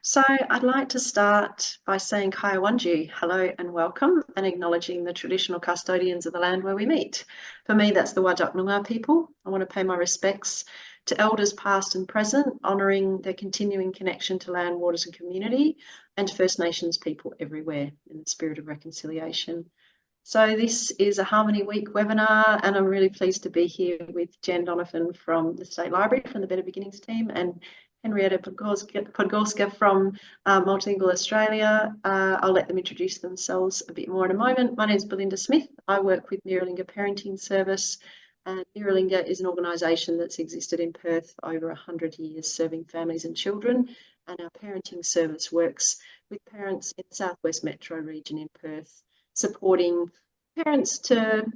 So I'd like to start by saying Kaya Wanji, hello and welcome, and acknowledging the traditional custodians of the land where we meet. For me, that's the Whadjuk Noongar people. I want to pay my respects to elders past and present, honouring their continuing connection to land, waters and community, and to First Nations people everywhere in the spirit of reconciliation. So this is a Harmony Week webinar, and I'm really pleased to be here with Jen Donovan from the State Library, from the Better Beginnings team, and Henrietta Podgorska from Multilingual Australia. I'll let them introduce themselves a bit more in a moment. My name is Belinda Smith. I work with Niralinga Parenting Service. And Niralinga is an organisation that's existed in Perth for over 100 years, serving families and children. And our parenting service works with parents in the Southwest Metro region in Perth, supporting parents to,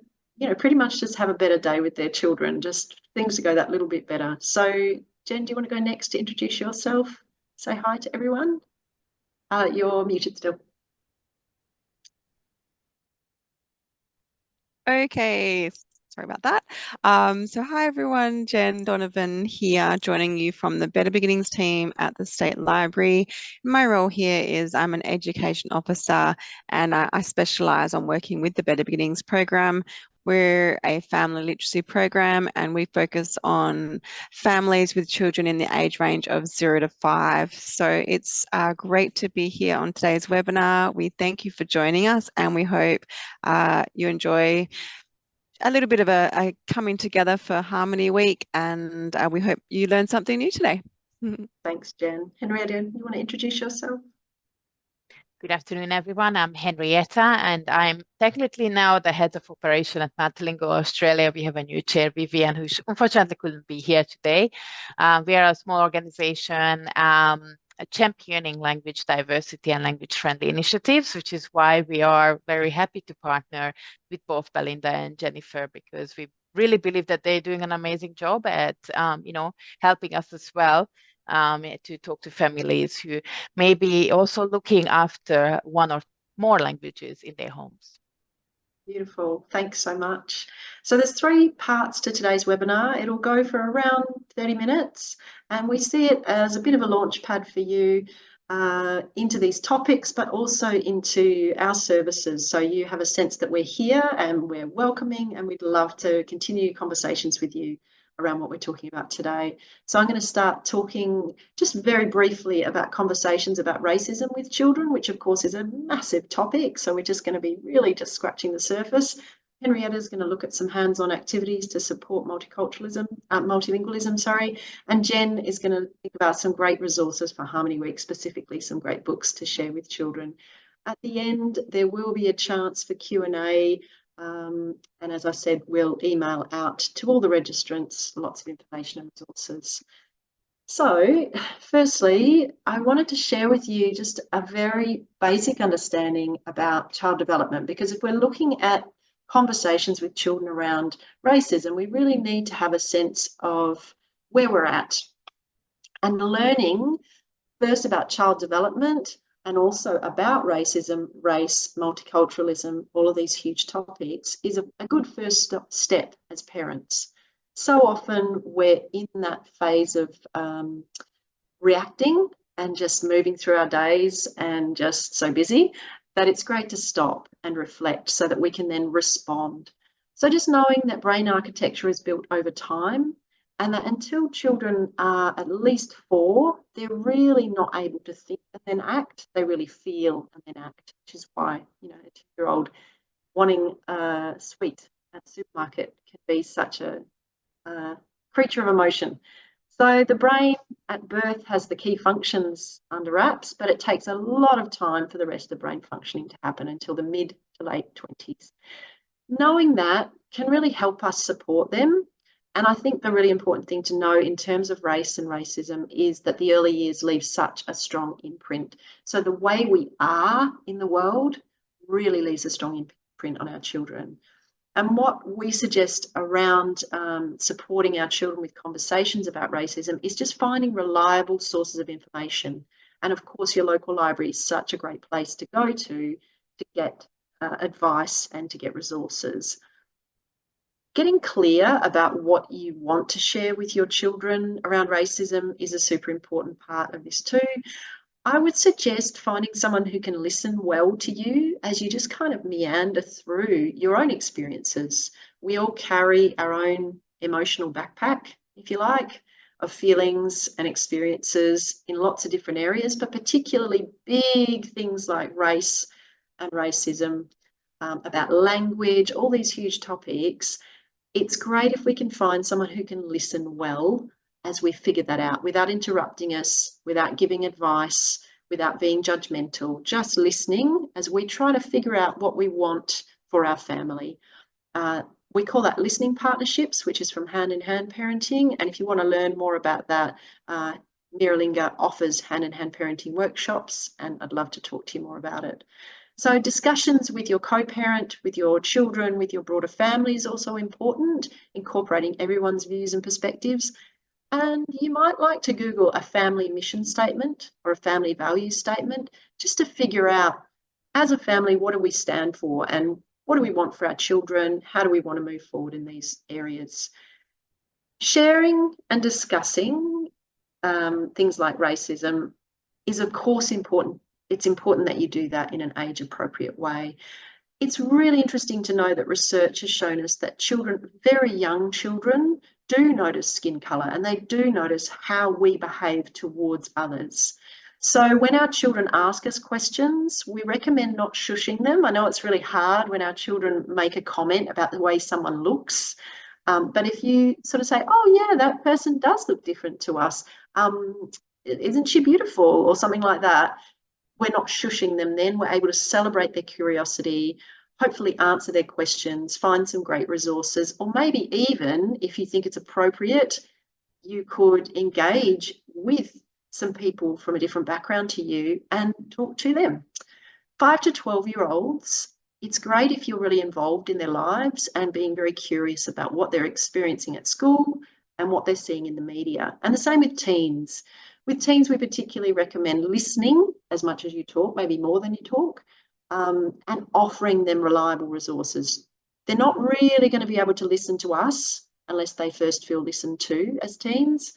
pretty much just have a better day with their children, just things to go that little bit better. So Jen, do you want to go next to introduce yourself? Say hi to everyone. You're muted still. Okay, sorry about that. So hi everyone, Jen Donovan here, joining you from the Better Beginnings team at the State Library. My role here is I'm an education officer, and I specialise on working with the Better Beginnings program. We're a family literacy program, and we focus on families with children in the age range of 0 to 5. So it's great to be here on today's webinar. We thank you for joining us, and we hope you enjoy a little bit of a coming together for Harmony Week, and we hope you learned something new today. Thanks, Jen. Henrietta, you want to introduce yourself? Good afternoon, everyone. I'm Henrietta, and I'm technically now the head of operation at Multilingual Australia. We have a new chair, Vivian, who unfortunately couldn't be here today. We are a small organization championing language diversity and language-friendly initiatives, which is why we are very happy to partner with both Belinda and Jennifer, because we really believe that they're doing an amazing job at, helping us as well. To talk to families who may be also looking after one or more languages in their homes. Beautiful. Thanks so much. So there's 3 parts to today's webinar. It'll go for around 30 minutes, and we see it as a bit of a launch pad for you into these topics, but also into our services. So you have a sense that we're here and we're welcoming, and we'd love to continue conversations with you around what we're talking about today. So I'm going to start talking just very briefly about conversations about racism with children, which of course is a massive topic. So we're just going to be really just scratching the surface. Henrietta is going to look at some hands-on activities to support multilingualism, and Jen is going to think about some great resources for Harmony Week, specifically some great books to share with children. At the end, there will be a chance for Q&A. And as I said, we'll email out to all the registrants lots of information and resources. So firstly, I wanted to share with you just a very basic understanding about child development, because if we're looking at conversations with children around racism, we really need to have a sense of where we're at. And learning first about child development, and also about racism, race, multiculturalism, all of these huge topics, is a good first step as parents. So often we're in that phase of reacting and just moving through our days and just so busy that it's great to stop and reflect so that we can then respond. So just knowing that brain architecture is built over time, and that until children are at least 4, they're really not able to think and then act. They really feel and then act, which is why, a 2-year-old wanting a sweet at the supermarket can be such a creature of emotion. So the brain at birth has the key functions under wraps, but it takes a lot of time for the rest of brain functioning to happen until the mid to late 20s. Knowing that can really help us support them. And I think the really important thing to know in terms of race and racism is that the early years leave such a strong imprint. So the way we are in the world really leaves a strong imprint on our children. And what we suggest around supporting our children with conversations about racism is just finding reliable sources of information. And of course, your local library is such a great place to go to get advice and to get resources. Getting clear about what you want to share with your children around racism is a super important part of this too. I would suggest finding someone who can listen well to you as you just kind of meander through your own experiences. We all carry our own emotional backpack, if you like, of feelings and experiences in lots of different areas, but particularly big things like race and racism, about language, all these huge topics. It's great if we can find someone who can listen well as we figure that out without interrupting us, without giving advice, without being judgmental, just listening as we try to figure out what we want for our family. We call that listening partnerships, which is from Hand in Hand Parenting. And if you want to learn more about that, Miralinga offers hand in hand parenting workshops, and I'd love to talk to you more about it. So discussions with your co-parent, with your children, with your broader family is also important, incorporating everyone's views and perspectives. And you might like to Google a family mission statement or a family values statement just to figure out, as a family, what do we stand for and what do we want for our children? How do we want to move forward in these areas? Sharing and discussing things like racism is, of course, important. It's important that you do that in an age-appropriate way. It's really interesting to know that research has shown us that children, very young children, do notice skin colour and they do notice how we behave towards others. So when our children ask us questions, we recommend not shushing them. I know it's really hard when our children make a comment about the way someone looks, but if you sort of say, oh yeah, that person does look different to us, isn't she beautiful, or something like that, we're not shushing them then. We're able to celebrate their curiosity, hopefully answer their questions, find some great resources, or maybe even, if you think it's appropriate, you could engage with some people from a different background to you and talk to them. 5 to 12-year-olds, it's great if you're really involved in their lives and being very curious about what they're experiencing at school and what they're seeing in the media. And the same with teens. With teens, we particularly recommend listening as much as you talk, maybe more than you talk, and offering them reliable resources. They're not really going to be able to listen to us unless they first feel listened to as teens.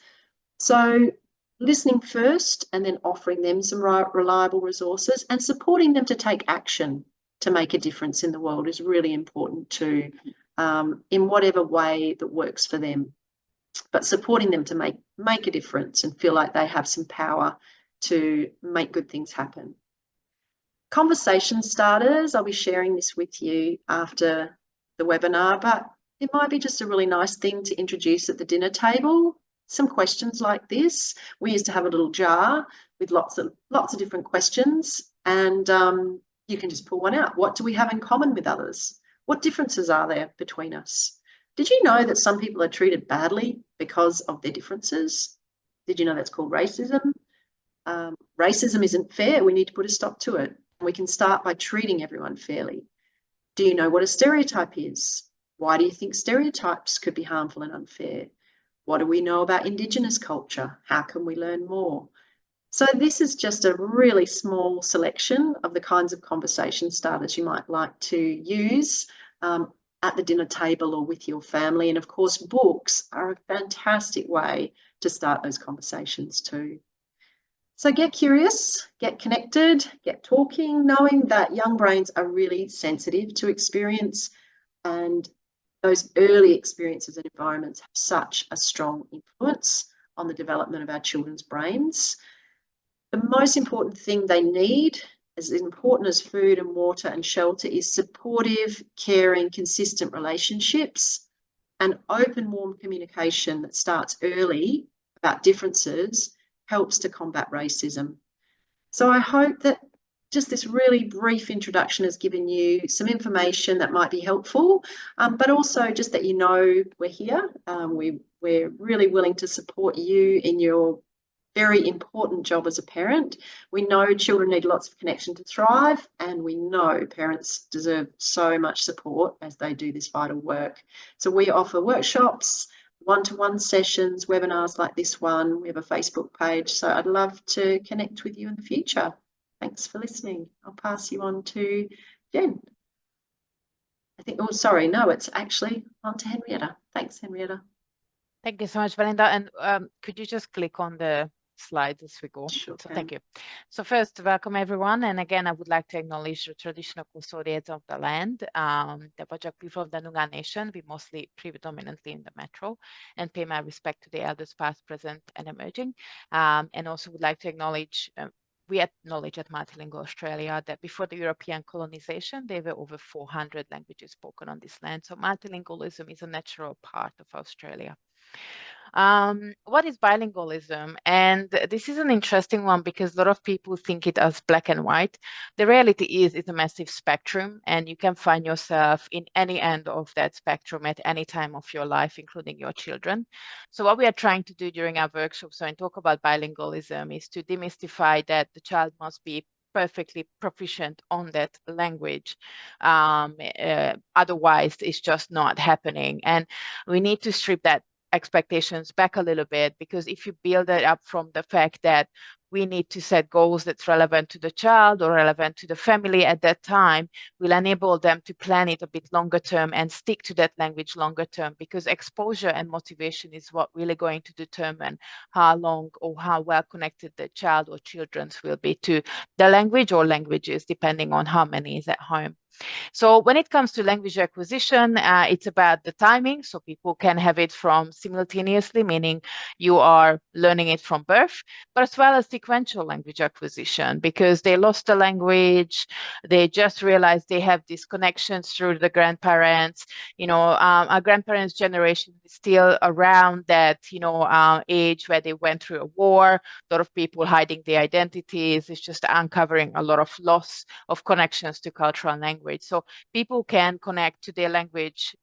So listening first and then offering them some reliable resources and supporting them to take action to make a difference in the world is really important too, in whatever way that works for them. But supporting them to make a difference and feel like they have some power to make good things happen. Conversation starters, I'll be sharing this with you after the webinar, but it might be just a really nice thing to introduce at the dinner table. Some questions like this. We used to have a little jar with lots of different questions, and you can just pull one out. What do we have in common with others? What differences are there between us? Did you know that some people are treated badly because of their differences? Did you know that's called racism? Racism isn't fair. We need to put a stop to it. We can start by treating everyone fairly. Do you know what a stereotype is? Why do you think stereotypes could be harmful and unfair? What do we know about Indigenous culture? How can we learn more? So this is just a really small selection of the kinds of conversation starters you might like to use at the dinner table or with your family. And of course, books are a fantastic way to start those conversations too. So get curious, get connected, get talking, knowing that young brains are really sensitive to experience, and those early experiences and environments have such a strong influence on the development of our children's brains. The most important thing they need, as important as food and water and shelter, is supportive, caring, consistent relationships and open, warm communication that starts early about differences helps to combat racism. So I hope that just this really brief introduction has given you some information that might be helpful, but also just that you know we're here. We're really willing to support you in your very important job as a parent. We know children need lots of connection to thrive, and we know parents deserve so much support as they do this vital work. So we offer workshops, one-to-one sessions, webinars like this one. We have a Facebook page, so I'd love to connect with you in the future. Thanks for listening. I'll pass you on to Jen. I think, oh, sorry, no, it's actually on to Henrietta. Thanks, Henrietta. Thank you so much, Belinda. And could you just click on the slides as we go. Sure So can. thank you. So first, welcome everyone. And again, I would like to acknowledge the traditional custodians of the land, the Bajak people of the Noongar Nation, we mostly predominantly in the metro, and pay my respect to the elders past, present, and emerging. And also would like to acknowledge we acknowledge at Multilingual Australia that before the European colonization, there were over 400 languages spoken on this land. So multilingualism is a natural part of Australia. What is bilingualism? And this is an interesting one because a lot of people think it as black and white. The reality is it's a massive spectrum, and you can find yourself in any end of that spectrum at any time of your life, including your children. So what we are trying to do during our workshops and talk about bilingualism is to demystify that the child must be perfectly proficient on that language. Otherwise, it's just not happening. And we need to strip that expectations back a little bit, because if you build it up from the fact that we need to set goals that's relevant to the child or relevant to the family at that time, will enable them to plan it a bit longer term and stick to that language longer term, because exposure and motivation is what really going to determine how long or how well connected the child or children will be to the language or languages, depending on how many is at home. So when it comes to language acquisition, it's about the timing. So people can have it from simultaneously, meaning you are learning it from birth, but as well as sequential language acquisition, because they lost the language, they just realized they have these connections through the grandparents. Our grandparents' generation is still around that, age where they went through a war, a lot of people hiding their identities. It's just uncovering a lot of loss of connections to cultural language. So people can connect to their language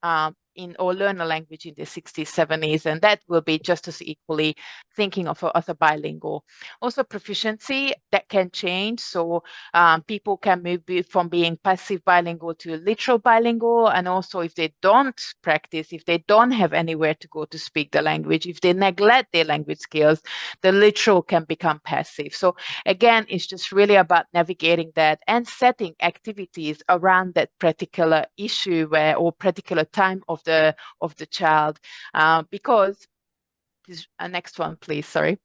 or learn a language in the 60s, 70s, and that will be just as equally thinking of as a bilingual. Also proficiency, that can change. So people can move from being passive bilingual to literal bilingual. And also if they don't practice, if they don't have anywhere to go to speak the language, if they neglect their language skills, the literal can become passive. So again, it's just really about navigating that and setting activities around that particular issue or particular time of the child, because this next one, please. Sorry.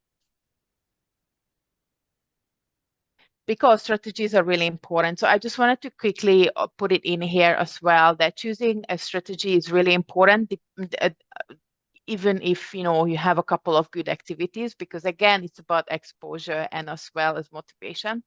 Because strategies are really important. So I just wanted to quickly put it in here as well, that choosing a strategy is really important. Even if you have a couple of good activities, because again, it's about exposure and as well as motivation.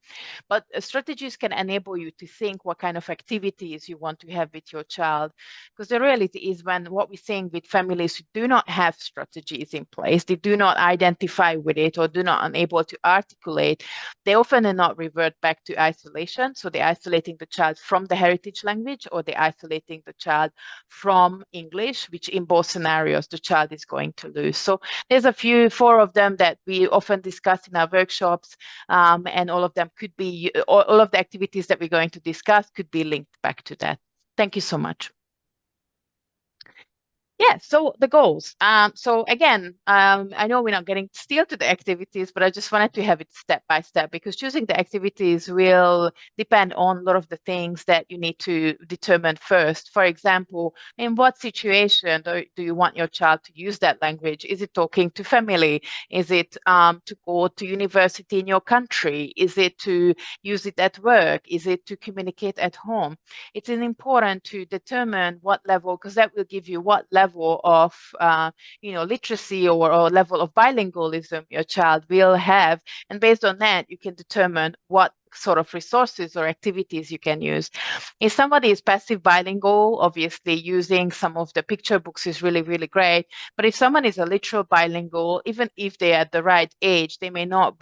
But strategies can enable you to think what kind of activities you want to have with your child, because the reality is, when what we're seeing with families who do not have strategies in place, they do not identify with it or do not unable to articulate, they often do not revert back to isolation. So they're isolating the child from the heritage language, or they're isolating the child from English, which in both scenarios the child is going to lose. So there's four of them that we often discuss in our workshops, and all of them could be, all of the activities that we're going to discuss could be linked back to that. Thank you so much. Yeah, so the goals. So again, I know we're not getting still to the activities, but I just wanted to have it step by step, because choosing the activities will depend on a lot of the things that you need to determine first. For example, in what situation do you want your child to use that language? Is it talking to family? Is it to go to university in your country? Is it to use it at work? Is it to communicate at home? It's important to determine what level, because that will give you what level of literacy or level of bilingualism your child will have, and based on that you can determine what sort of resources or activities you can use. If somebody is passive bilingual, obviously using some of the picture books is really, really great. But if someone is a literal bilingual, even if they're at the right age, they may not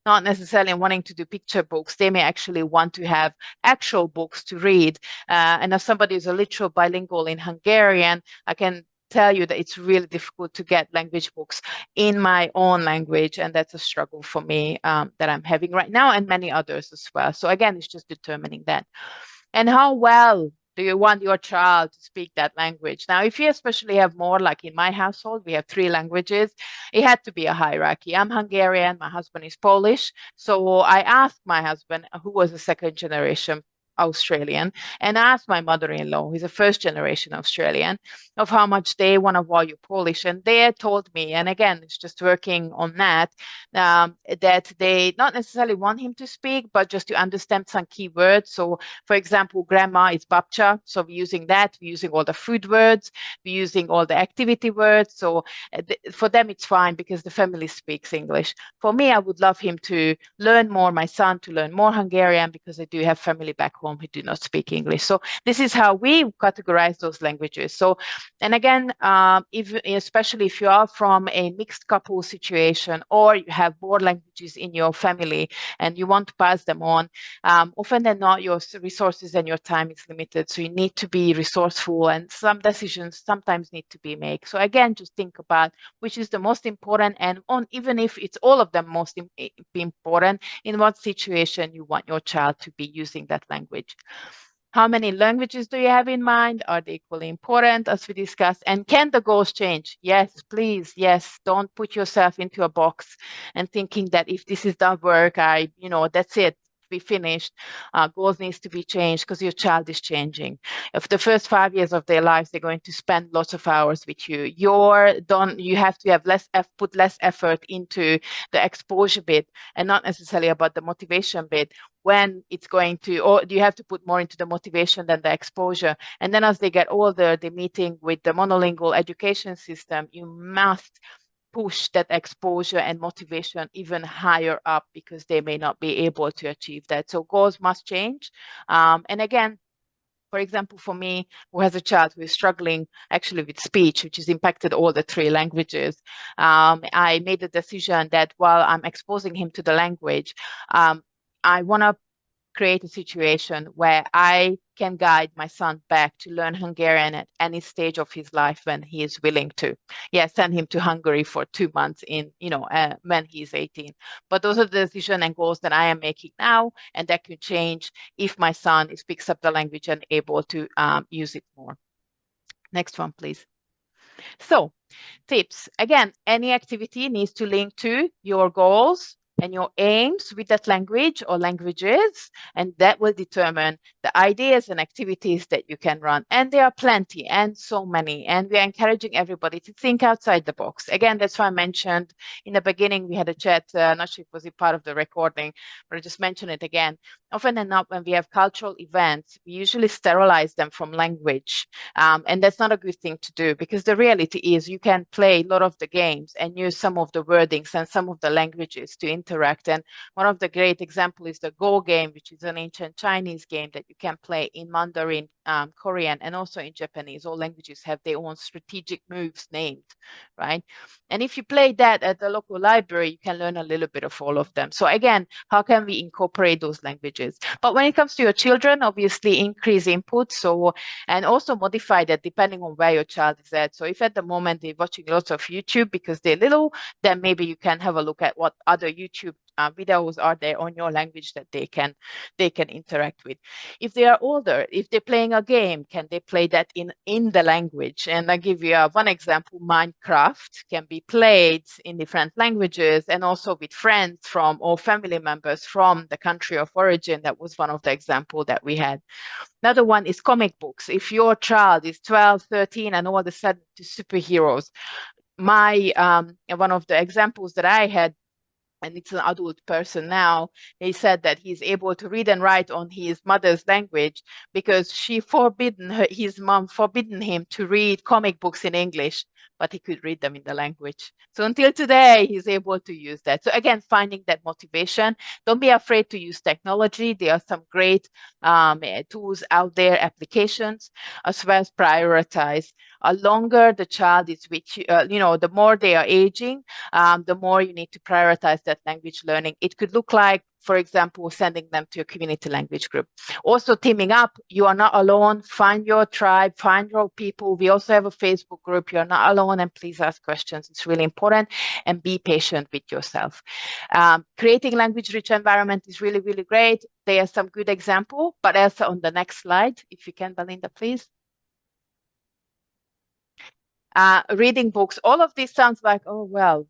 necessarily wanting to do picture books. They may actually want to have actual books to read. And if somebody is a literal bilingual in Hungarian, I can tell you that it's really difficult to get language books in my own language, and that's a struggle for me that I'm having right now, and many others as well. So again, it's just determining that. And how well do you want your child to speak that language? Now, if you especially have more, like in my household, we have 3 languages, it had to be a hierarchy. I'm Hungarian, my husband is Polish. So I asked my husband, who was a second generation Australian, and asked my mother-in-law, who's a first-generation Australian, of how much they want to value Polish. And they told me, and again, it's just working on that, that they not necessarily want him to speak, but just to understand some key words. So, for example, grandma is babcia, so we're using that. We're using all the food words. We're using all the activity words. So for them, it's fine because the family speaks English. For me, I would love him to learn more, my son to learn more Hungarian, because I do have family back home who do not speak English. So this is how we categorize those languages. So, and again, especially if you are from a mixed couple situation, or you have more languages in your family and you want to pass them on, often than not, your resources and your time is limited. So you need to be resourceful, and some decisions sometimes need to be made. So again, just think about which is the most important, and even if it's all of them most important, in what situation you want your child to be using that language. How many languages do you have in mind? Are they equally important, as we discussed? And can the goals change? Yes, please. Yes. Don't put yourself into a box and thinking that if this is the work, that's it. Be finished. Goals needs to be changed because your child is changing. If the first 5 years of their lives, they're going to spend lots of hours with you. You have to have put less effort into the exposure bit and not necessarily about the motivation bit. When it's going to, or do you have to put more into the motivation than the exposure? And then as they get older, the meeting with the monolingual education system, you must push that exposure and motivation even higher up, because they may not be able to achieve that. So goals must change. And again, for example, for me, who has a child who is struggling actually with speech, which has impacted all the 3 languages, I made the decision that while I'm exposing him to the language, I want to create a situation where I can guide my son back to learn Hungarian at any stage of his life when he is willing to. Send him to Hungary for 2 months when he's 18. But those are the decisions and goals that I am making now, and that could change if my son picks up the language and able to use it more. Next one, please. So, tips. Again, any activity needs to link to your goals and your aims with that language or languages, and that will determine the ideas and activities that you can run. And there are plenty and so many, and we are encouraging everybody to think outside the box. Again, that's why I mentioned in the beginning, we had a chat, not sure if it was a part of the recording, but I just mentioned it again. Often enough, when we have cultural events, we usually sterilize them from language. And that's not a good thing to do, because the reality is you can play a lot of the games and use some of the wordings and some of the languages to interact. And one of the great examples is the Go game, which is an ancient Chinese game that you can play in Mandarin, Korean, and also in Japanese. All languages have their own strategic moves named, right? And if you play that at the local library, you can learn a little bit of all of them. So again, how can we incorporate those languages? But when it comes to your children, obviously increase input. So, and also modify that depending on where your child is at. So if at the moment they're watching lots of YouTube because they're little, then maybe you can have a look at what other YouTube videos are there on your language that they can interact with. If they are older, if they're playing a game, can they play that in the language? And I'll give you one example. Minecraft can be played in different languages and also with friends from or family members from the country of origin. That was one of the examples that we had. Another one is comic books. If your child is 12, 13 and all of a sudden to superheroes, one of the examples that I had, and it's an adult person now, he said that he's able to read and write on his mother's language because his mom forbidden him to read comic books in English, but he could read them in the language. So until today, he's able to use that. So again, finding that motivation. Don't be afraid to use technology. There are some great tools out there, applications, as well as prioritize. Longer the child is with you, the more they are aging, the more you need to prioritize that language learning. It could look like, for example, sending them to a community language group. Also teaming up, you are not alone. Find your tribe, find your people. We also have a Facebook group. You're not alone, and please ask questions. It's really important, and be patient with yourself. Creating language-rich environment is really, really great. There are some good examples, but also on the next slide, if you can, Belinda, please. Reading books, all of this sounds like, oh, well,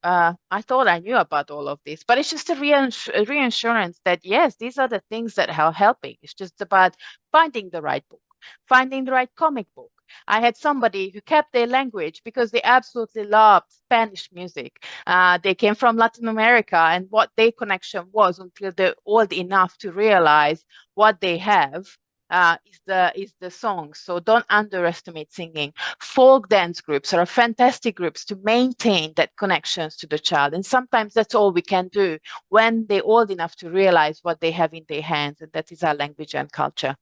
I thought I knew about all of this, but it's just a reassurance that yes, these are the things that are helping. It's just about finding the right book, finding the right comic book. I had somebody who kept their language because they absolutely loved Spanish music. They came from Latin America, and what their connection was until they're old enough to realize what they have is the song. So don't underestimate singing. Folk dance groups are fantastic groups to maintain that connections to the child. And sometimes that's all we can do when they're old enough to realize what they have in their hands, and that is our language and culture.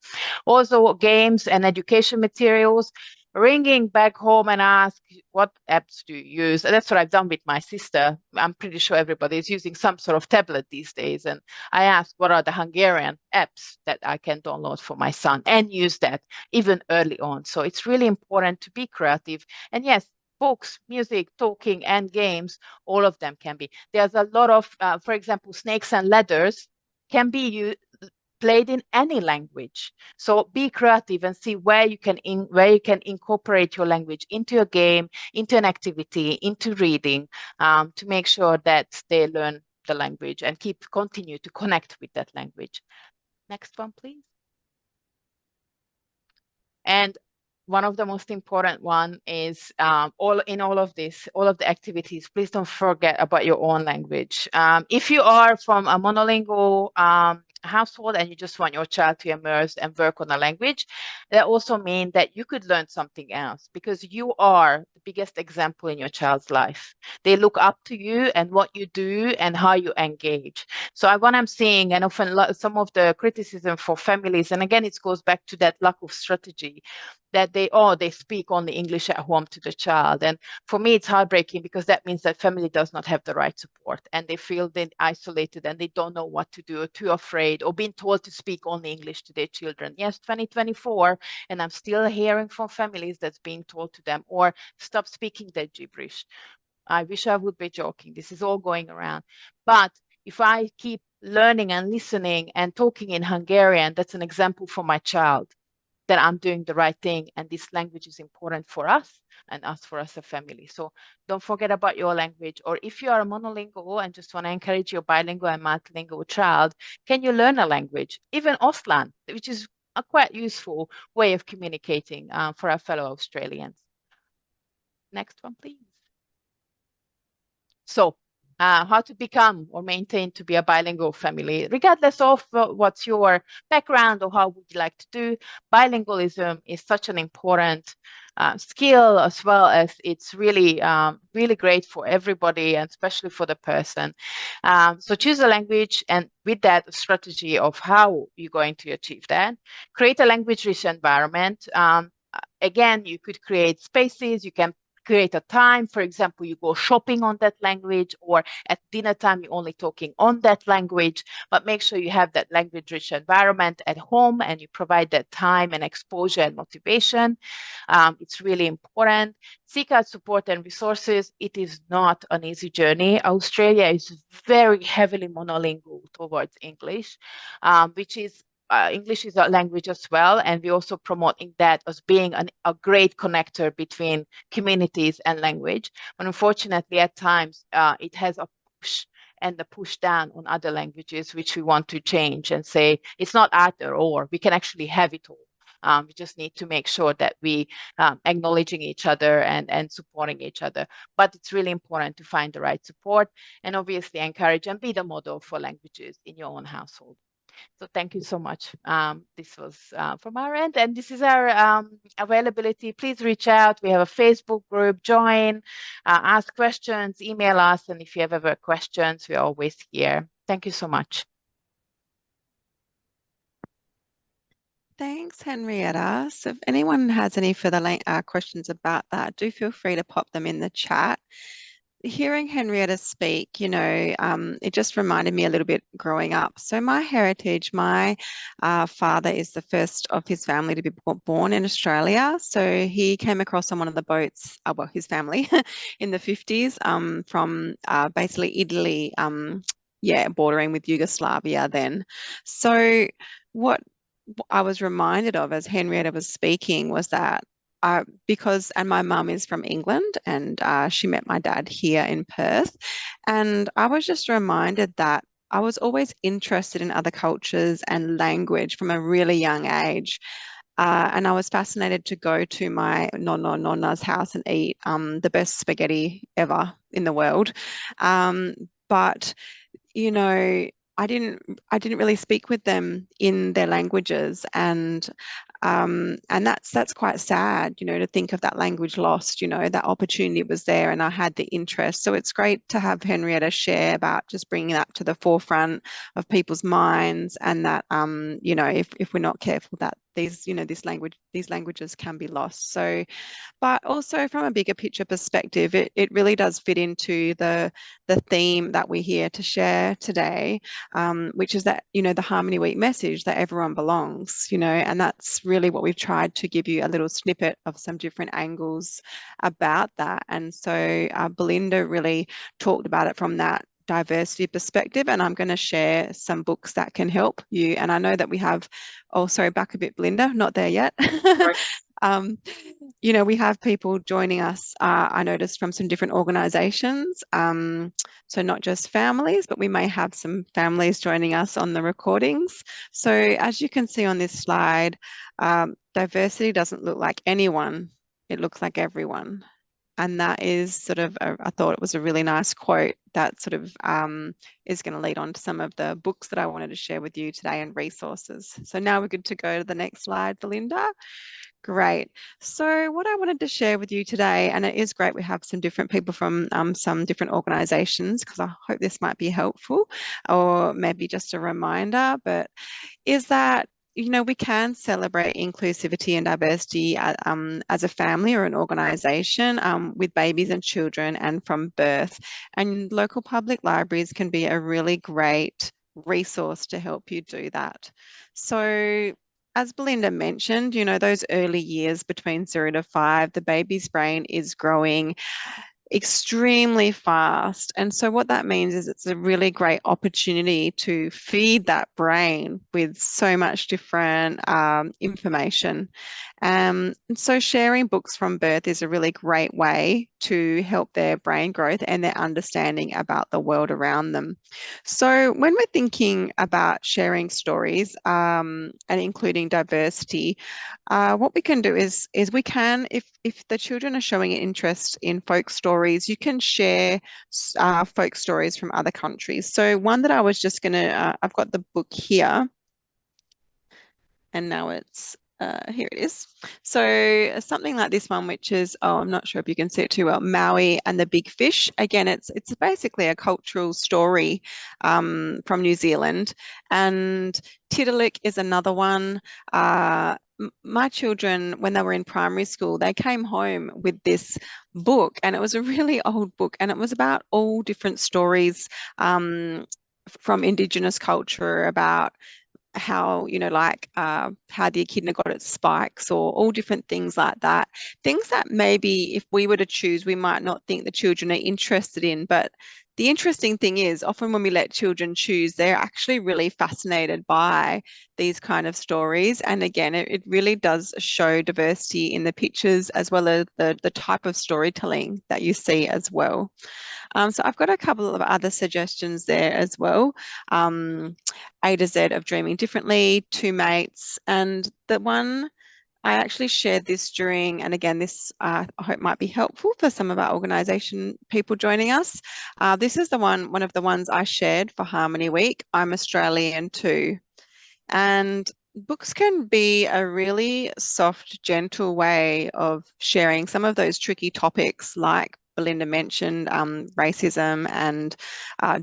Also, games and education materials. Ringing back home and ask, what apps do you use? And that's what I've done with my sister. I'm pretty sure everybody is using some sort of tablet these days. And I asked, what are the Hungarian apps that I can download for my son, and use that even early on. So it's really important to be creative. And yes, books, music, talking, and games, all of them can be. There's a lot of, for example, Snakes and Ladders can be played in any language. So be creative and see where you can incorporate your language into a game, into an activity, into reading, to make sure that they learn the language and continue to connect with that language. Next one, please. And one of the most important one is all of the activities, please don't forget about your own language. If you are from a monolingual household and you just want your child to immerse and work on a language, that also means that you could learn something else, because you are the biggest example in your child's life. They look up to you and what you do and how you engage. So what I'm seeing, and often some of the criticism for families, and again, it goes back to that lack of strategy, that they speak only English at home to the child. And for me, it's heartbreaking, because that means that family does not have the right support, and they feel then isolated and they don't know what to do, or too afraid, or being told to speak only English to their children. Yes, 2024, and I'm still hearing from families that's being told to them, or stop speaking that gibberish. I wish I would be joking. This is all going around. But if I keep learning and listening and talking in Hungarian, that's an example for my child that I'm doing the right thing, and this language is important for us and us for us as a family. So don't forget about your language. Or if you are a monolingual and just want to encourage your bilingual and multilingual child, can you learn a language? Even Auslan, which is a quite useful way of communicating for our fellow Australians. Next one, please. So how to become or maintain to be a bilingual family, regardless of what's your background or how would you like to do. Bilingualism is such an important skill, as well as it's really, really great for everybody, and especially for the person. So choose a language, and with that, a strategy of how you're going to achieve that. Create a language-rich environment. Again, you could create spaces, you can create a time. For example, you go shopping on that language, or at dinner time, you're only talking on that language, but make sure you have that language-rich environment at home, and you provide that time and exposure and motivation. It's really important. Seek out support and resources. It is not an easy journey. Australia is very heavily monolingual towards English, which is English is a language as well, and we're also promoting that as being a great connector between communities and language. But unfortunately, at times, it has a push and a push down on other languages, which we want to change and say it's not either or. We can actually have it all. We just need to make sure that we acknowledging each other and supporting each other. But it's really important to find the right support, and obviously encourage and be the model for languages in your own household. So thank you so much. This was from our end, and this is our availability. Please reach out. We have a Facebook group. Join, ask questions, email us, and if you have ever questions, we're always here. Thank you so much. Thanks, Henrietta. So if anyone has any further questions about that, do feel free to pop them in the chat. Hearing Henrietta speak, it just reminded me a little bit growing up. So my heritage, my father is the first of his family to be born in Australia. So he came across on one of the boats, well, his family, in the 50s from basically Italy, bordering with Yugoslavia then. So what I was reminded of as Henrietta was speaking was that and my mum is from England, and she met my dad here in Perth. And I was just reminded that I was always interested in other cultures and language from a really young age. And I was fascinated to go to my nonna's house and eat the best spaghetti ever in the world. But you know, I didn't really speak with them in their languages, and that's quite sad, to think of that language lost. That opportunity was there, and I had the interest. So it's great to have Henrietta share about just bringing that to the forefront of people's minds, and that if we're not careful, that these languages can be lost. So, but also from a bigger picture perspective, it really does fit into the theme that we're here to share today, which is that, the Harmony Week message that everyone belongs, and that's really what we've tried to give you a little snippet of some different angles about that. And so Belinda really talked about it from that diversity perspective, and I'm going to share some books that can help you. And I know that we have, oh, sorry, back a bit, Belinda, not there yet. We have people joining us, I noticed, from some different organisations. So not just families, but we may have some families joining us on the recordings. So as you can see on this slide, diversity doesn't look like anyone, it looks like everyone. And that is sort of, I thought it was a really nice quote that sort of is going to lead on to some of the books that I wanted to share with you today and resources. So now we're good to go to the next slide, Belinda. Great. So what I wanted to share with you today, and it is great we have some different people from some different organisations, because I hope this might be helpful, or maybe just a reminder, but is that we can celebrate inclusivity and diversity as a family or an organisation with babies and children and from birth. And local public libraries can be a really great resource to help you do that. So as Belinda mentioned, those early years between 0 to 5, the baby's brain is growing extremely fast. And so what that means is it's a really great opportunity to feed that brain with so much different information. And so sharing books from birth is a really great way to help their brain growth and their understanding about the world around them. So when we're thinking about sharing stories and including diversity, what we can do is we can, if the children are showing an interest in folk stories, you can share folk stories from other countries. So one that I was just going to, I've got the book here, and now it's, here it is. So something like this one, which is, I'm not sure if you can see it too well, Maui and the Big Fish. Again, it's basically a cultural story from New Zealand. And Tiddalik is another one. My children, when they were in primary school, they came home with this book, and it was a really old book, and it was about all different stories from Indigenous culture about how, how the echidna got its spikes, or all different things like that. Things that maybe if we were to choose, we might not think the children are interested in. But the interesting thing is, often when we let children choose, they're actually really fascinated by these kind of stories. And again, it really does show diversity in the pictures, as well as the type of storytelling that you see as well. So I've got a couple of other suggestions there as well. A to Z of Dreaming Differently, Two Mates, and the one I actually shared this during, and again, this I hope might be helpful for some of our organisation people joining us. This is one of the ones I shared for Harmony Week, I'm Australian Too. And books can be a really soft, gentle way of sharing some of those tricky topics, like Belinda mentioned, racism and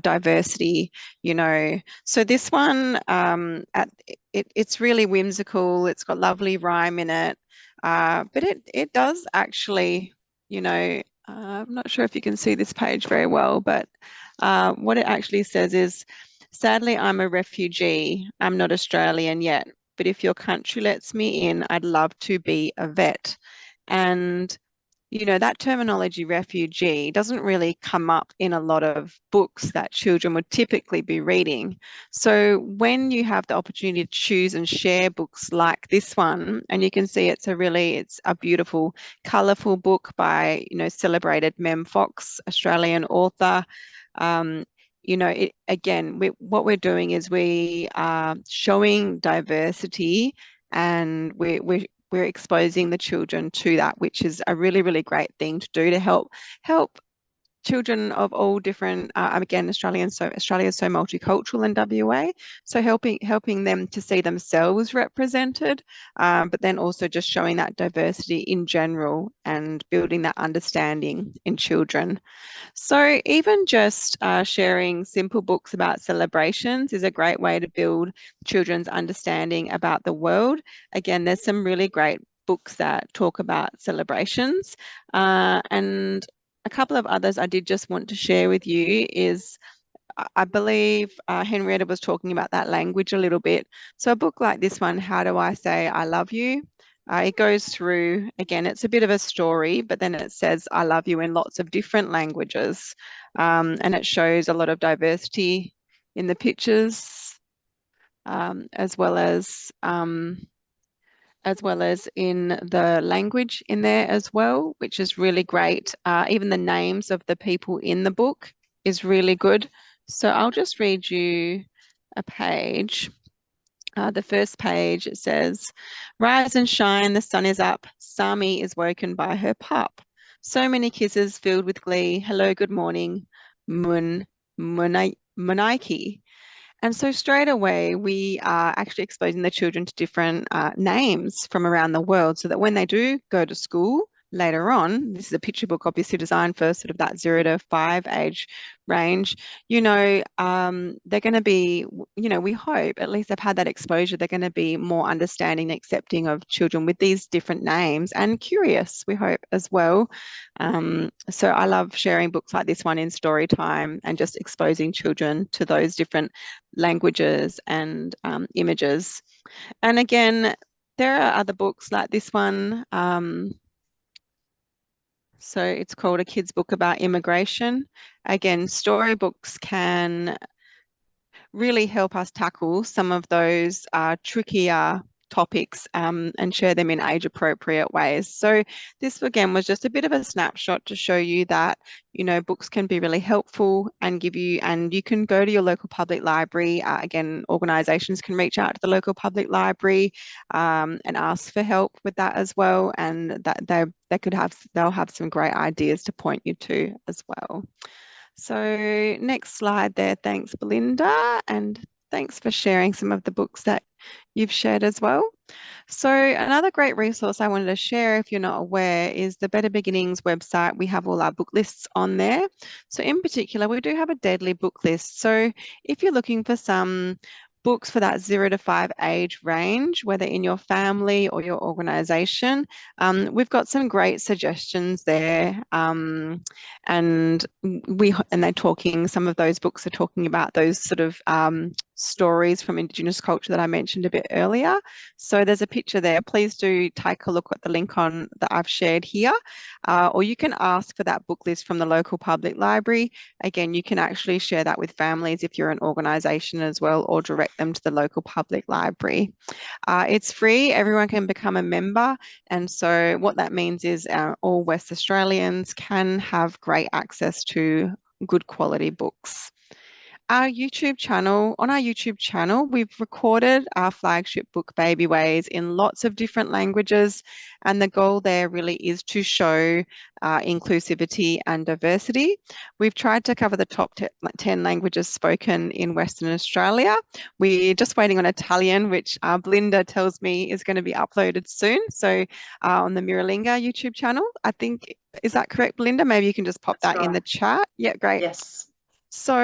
diversity, So this one, it's really whimsical. It's got lovely rhyme in it, but it does actually, I'm not sure if you can see this page very well, but what it actually says is, sadly, I'm a refugee. I'm not Australian yet, but if your country lets me in, I'd love to be a vet. And you know, that terminology refugee doesn't really come up in a lot of books that children would typically be reading. So when you have the opportunity to choose and share books like this one, and you can see it's a beautiful, colourful book by, you know, celebrated Mem Fox, Australian author. You know, what we're doing is we are showing diversity, and we're exposing the children to that, which is a really, really great thing to do to help children of all different, again, Australia is so multicultural in WA, so helping them to see themselves represented, but then also just showing that diversity in general and building that understanding in children. So even just sharing simple books about celebrations is a great way to build children's understanding about the world. Again, there's some really great books that talk about celebrations, and a couple of others I did just want to share with you is, I believe Henrietta was talking about that language a little bit. So a book like this one, How Do I Say I Love You? It goes through, again, it's a bit of a story, but then it says I love you in lots of different languages. And it shows a lot of diversity in the pictures, as well as in the language in there as well, which is really great. Even the names of the people in the book is really good. So I'll just read you a page. The first page, it says, "Rise and shine, the sun is up. Sami is woken by her pup. So many kisses filled with glee. Hello, good morning, Munaiki." And so straight away, we are actually exposing the children to different names from around the world, so that when they do go to school later on, this is a picture book obviously designed for sort of that 0 to 5 age range, you know, they're going to be, you know, we hope at least they've had that exposure, they're going to be more understanding and accepting of children with these different names, and curious, we hope, as well. So I love sharing books like this one in story time and just exposing children to those different languages and images. And again, there are other books like this one. So it's called A Kid's Book About Immigration. Again, storybooks can really help us tackle some of those trickier topics, and share them in age-appropriate ways. So this again was just a bit of a snapshot to show you that, you know, books can be really helpful and you can go to your local public library. Again, organisations can reach out to the local public library and ask for help with that as well, and that they'll have some great ideas to point you to as well. So next slide there. Thanks, Belinda, and thanks for sharing some of the books that you've shared as well. So another great resource I wanted to share, if you're not aware, is the Better Beginnings website. We have all our book lists on there. So in particular, we do have a deadly book list. So if you're looking for some books for that 0 to 5 age range, whether in your family or your organisation, we've got some great suggestions there. And they're talking, some of those books are talking about those sort of stories from Indigenous culture that I mentioned a bit earlier. So there's a picture there. Please do take a look at the link on that I've shared here, or you can ask for that book list from the local public library. Again, you can actually share that with families if you're an organisation as well, or direct them to the local public library. It's free. Everyone can become a member. And so what that means is all West Australians can have great access to good quality books. On our YouTube channel, we've recorded our flagship book, Baby Ways, in lots of different languages. And the goal there really is to show inclusivity and diversity. We've tried to cover the top 10 languages spoken in Western Australia. We're just waiting on Italian, which Belinda tells me is going to be uploaded soon. So on the Miralinga YouTube channel, I think, is that correct, Belinda? Maybe you can just pop that in the chat. Yeah, great. Yes. So,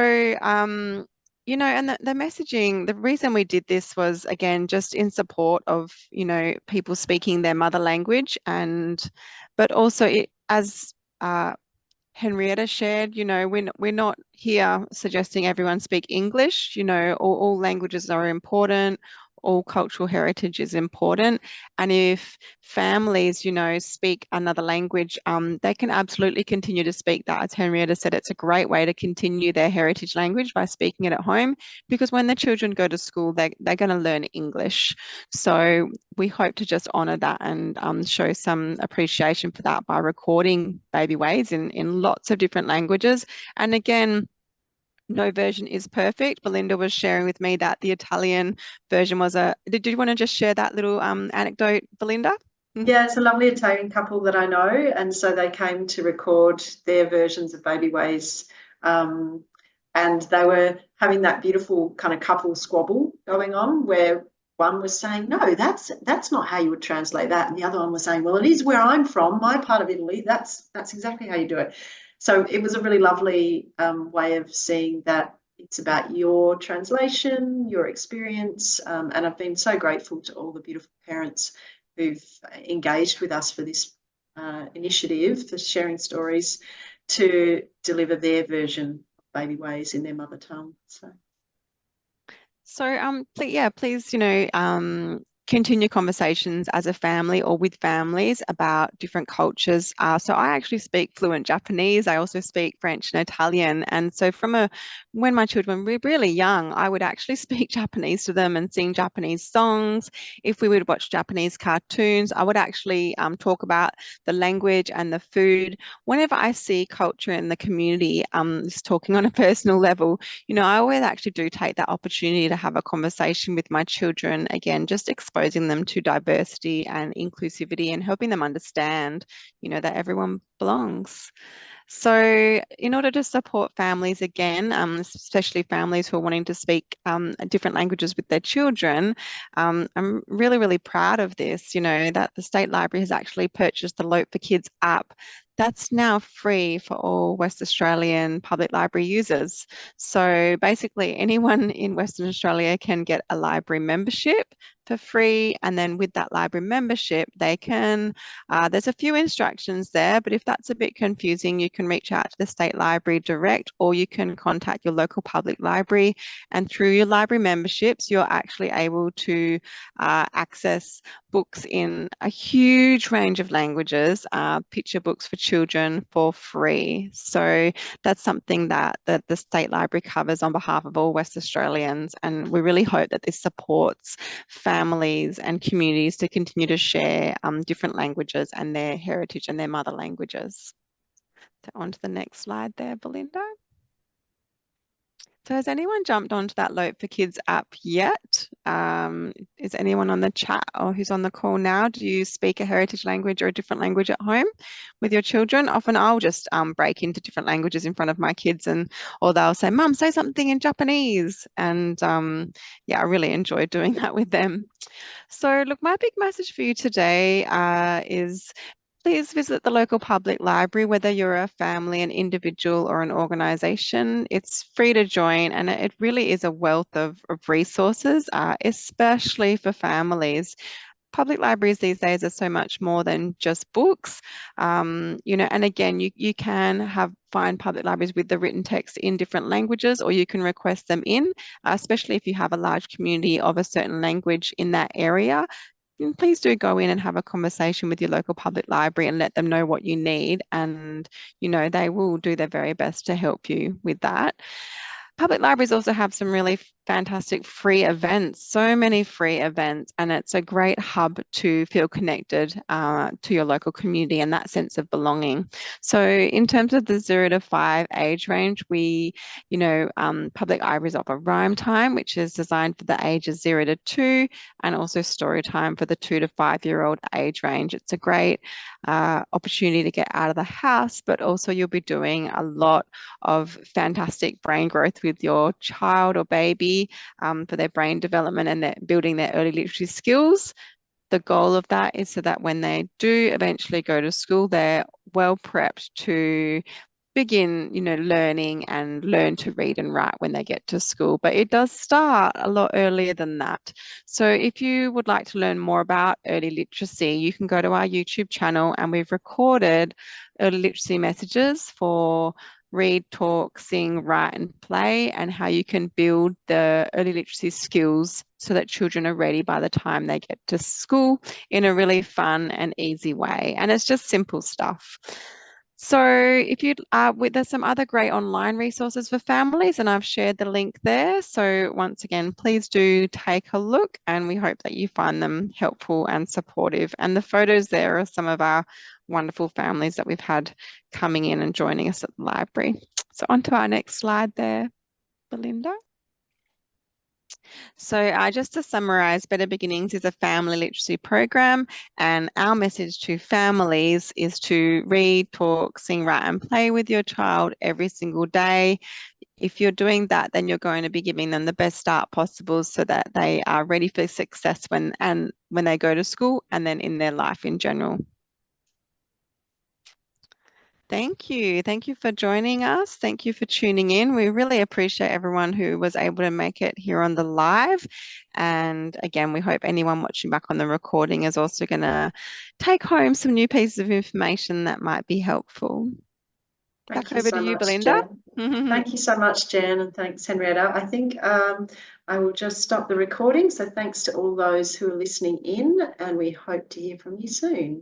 you know, and the messaging, the reason we did this was, again, just in support of, you know, people speaking their mother language, but also as Henrietta shared, you know, we're not here suggesting everyone speak English. You know, all languages are important. all cultural heritage is important. And if families, you know, speak another language, they can absolutely continue to speak that. As Henrietta said, it's a great way to continue their heritage language by speaking it at home, because when the children go to school, they're going to learn English. So we hope to just honour that and show some appreciation for that by recording Baby Ways in lots of different languages. And again, no version is perfect. Belinda was sharing with me that the Italian version was did you want to just share that little anecdote, Belinda? Yeah, it's a lovely Italian couple that I know, and so they came to record their versions of Baby Ways, and they were having that beautiful kind of couple squabble going on, where one was saying, no, that's not how you would translate that, and the other one was saying, well, it is where I'm from, my part of Italy, that's exactly how you do it. So it was a really lovely way of seeing that it's about your translation, your experience, and I've been so grateful to all the beautiful parents who've engaged with us for this initiative, for sharing stories, to deliver their version of Baby Ways in their mother tongue. So please, you know, continue conversations as a family or with families about different cultures. So I actually speak fluent Japanese. I also speak French and Italian. And so when my children were really young, I would actually speak Japanese to them and sing Japanese songs. If we would watch Japanese cartoons, I would actually talk about the language and the food. Whenever I see culture in the community, just talking on a personal level, you know, I always actually do take that opportunity to have a conversation with my children, again, just exposing them to diversity and inclusivity and helping them understand, you know, that everyone belongs. So in order to support families, again, especially families who are wanting to speak different languages with their children, I'm really, really proud of this, you know, that the State Library has actually purchased the Lope for Kids app. That's now free for all West Australian public library users. So basically anyone in Western Australia can get a library membership for free. And then with that library membership, they can, there's a few instructions there, but if that's a bit confusing, you can reach out to the State Library direct, or you can contact your local public library. And through your library memberships, you're actually able to access books in a huge range of languages, picture books for children for free. So that's something that the State Library covers on behalf of all West Australians. And we really hope that this supports families and communities to continue to share different languages and their heritage and their mother languages. So on to the next slide there, Belinda. So has anyone jumped onto that Lope for Kids app yet? Is anyone on the chat or who's on the call now? Do you speak a heritage language or a different language at home with your children? Often I'll just break into different languages in front of my kids, or they'll say, Mum, say something in Japanese. And yeah, I really enjoy doing that with them. So look, my big message for you today is please visit the local public library, whether you're a family, an individual, or an organisation. It's free to join, and it really is a wealth of resources, especially for families. Public libraries these days are so much more than just books, you know, and again, you can find public libraries with the written text in different languages, or you can request them in, especially if you have a large community of a certain language in that area. Please do go in and have a conversation with your local public library and let them know what you need, and you know they will do their very best to help you with that. Public libraries also have some really fantastic free events, so many free events, and it's a great hub to feel connected to your local community and that sense of belonging. So in terms of the 0 to 5 age range, we, you know, public libraries offer Rhyme Time, which is designed for the ages 0 to 2, and also Story Time for the 2 to 5-year-old age range. It's a great opportunity to get out of the house, but also you'll be doing a lot of fantastic brain growth with your child or baby for their brain development and building their early literacy skills. The goal of that is so that when they do eventually go to school, they're well prepped to begin, you know, learning and learn to read and write when they get to school. But it does start a lot earlier than that. So if you would like to learn more about early literacy, you can go to our YouTube channel, and we've recorded early literacy messages for read, talk, sing, write, and play, and how you can build the early literacy skills so that children are ready by the time they get to school in a really fun and easy way. And it's just simple stuff. So if you'd, there's some other great online resources for families, and I've shared the link there. So once again, please do take a look, and we hope that you find them helpful and supportive. And the photos there are some of our wonderful families that we've had coming in and joining us at the library. So on to our next slide there, Belinda. So just to summarize, Better Beginnings is a family literacy program, and our message to families is to read, talk, sing, write, and play with your child every single day. If you're doing that, then you're going to be giving them the best start possible so that they are ready for success when they go to school and then in their life in general. Thank you. Thank you for joining us. Thank you for tuning in. We really appreciate everyone who was able to make it here on the live. And again, we hope anyone watching back on the recording is also going to take home some new pieces of information that might be helpful. Back over to you, Belinda. Thank you so much, Jen, and thanks, Henrietta. I think I will just stop the recording. So thanks to all those who are listening in, and we hope to hear from you soon.